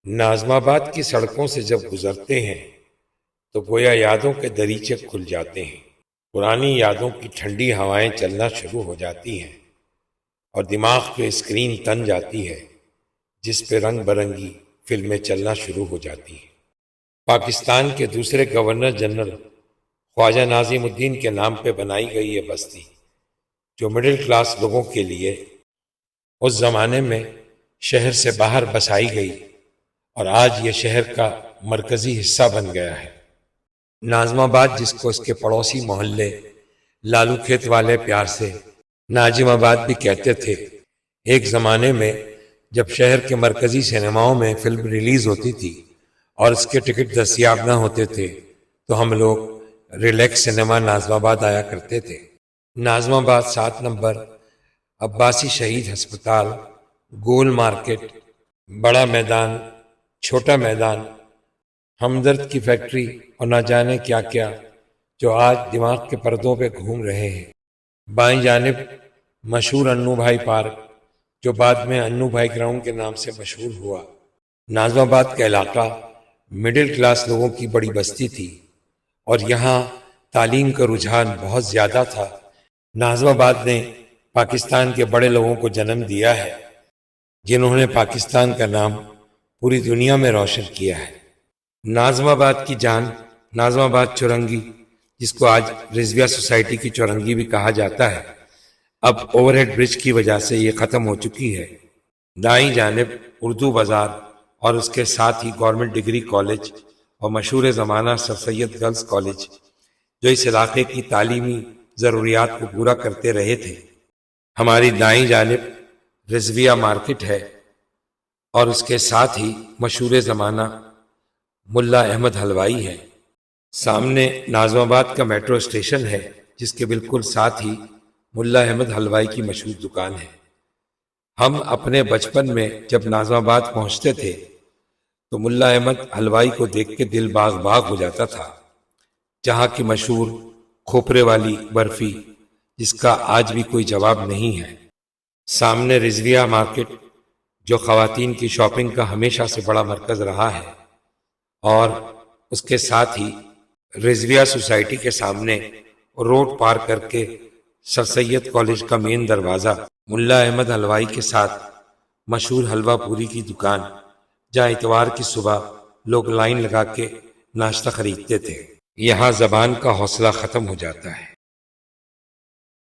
ناظم آباد کی سڑکوں سے جب گزرتے ہیں تو گویا یادوں کے دریچے کھل جاتے ہیں، پرانی یادوں کی ٹھنڈی ہوائیں چلنا شروع ہو جاتی ہیں اور دماغ پہ اسکرین تن جاتی ہے جس پہ رنگ برنگی فلمیں چلنا شروع ہو جاتی ہیں۔ پاکستان کے دوسرے گورنر جنرل خواجہ ناظم الدین کے نام پہ بنائی گئی یہ بستی، جو مڈل کلاس لوگوں کے لیے اس زمانے میں شہر سے باہر بسائی گئی اور آج یہ شہر کا مرکزی حصہ بن گیا ہے۔ ناظم آباد، جس کو اس کے پڑوسی محلے لالو کھیت والے پیار سے ناجم آباد بھی کہتے تھے، ایک زمانے میں جب شہر کے مرکزی سینماؤں میں فلم ریلیز ہوتی تھی اور اس کے ٹکٹ دستیاب نہ ہوتے تھے تو ہم لوگ ریلیکس سینما ناظم آباد آیا کرتے تھے۔ ناظم آباد 7 نمبر، عباسی شہید ہسپتال، گول مارکیٹ، بڑا میدان، چھوٹا میدان، ہمدرد کی فیکٹری اور نہ جانے کیا کیا جو آج دماغ کے پردوں پہ گھوم رہے ہیں۔ بائیں جانب مشہور انو بھائی پارک، جو بعد میں انو بھائی گراؤنڈ کے نام سے مشہور ہوا۔ ناظم آباد کا علاقہ مڈل کلاس لوگوں کی بڑی بستی تھی اور یہاں تعلیم کا رجحان بہت زیادہ تھا۔ ناظم آباد نے پاکستان کے بڑے لوگوں کو جنم دیا ہے جنہوں نے پاکستان کا نام پوری دنیا میں روشن کیا ہے۔ ناظم آباد کی جان، ناظم آباد چورنگی، جس کو آج رضویہ سوسائٹی کی چورنگی بھی کہا جاتا ہے، اب اوور ہیڈ برج کی وجہ سے یہ ختم ہو چکی ہے۔ دائیں جانب اردو بازار اور اس کے ساتھ ہی گورنمنٹ ڈگری کالج اور مشہور زمانہ سر سید گرلز کالج، جو اس علاقے کی تعلیمی ضروریات کو پورا کرتے رہے تھے۔ ہماری دائیں جانب رضویہ مارکیٹ ہے اور اس کے ساتھ ہی مشہور زمانہ ملا احمد حلوائی ہے۔ سامنے ناظم آباد کا میٹرو اسٹیشن ہے جس کے بالکل ساتھ ہی ملا احمد حلوائی کی مشہور دکان ہے۔ ہم اپنے بچپن میں جب ناظم آباد پہنچتے تھے تو ملا احمد حلوائی کو دیکھ کے دل باغ باغ ہو جاتا تھا، جہاں کی مشہور کھوپرے والی برفی، جس کا آج بھی کوئی جواب نہیں ہے۔ سامنے رضویہ مارکیٹ، جو خواتین کی شاپنگ کا ہمیشہ سے بڑا مرکز رہا ہے، اور اس کے ساتھ ہی رضویہ سوسائٹی کے سامنے روڈ پار کر کے سر سید کالج کا مین دروازہ، ملا احمد حلوائی کے ساتھ مشہور حلوہ پوری کی دکان، جہاں اتوار کی صبح لوگ لائن لگا کے ناشتہ خریدتے تھے۔ یہاں زبان کا حوصلہ ختم ہو جاتا ہے۔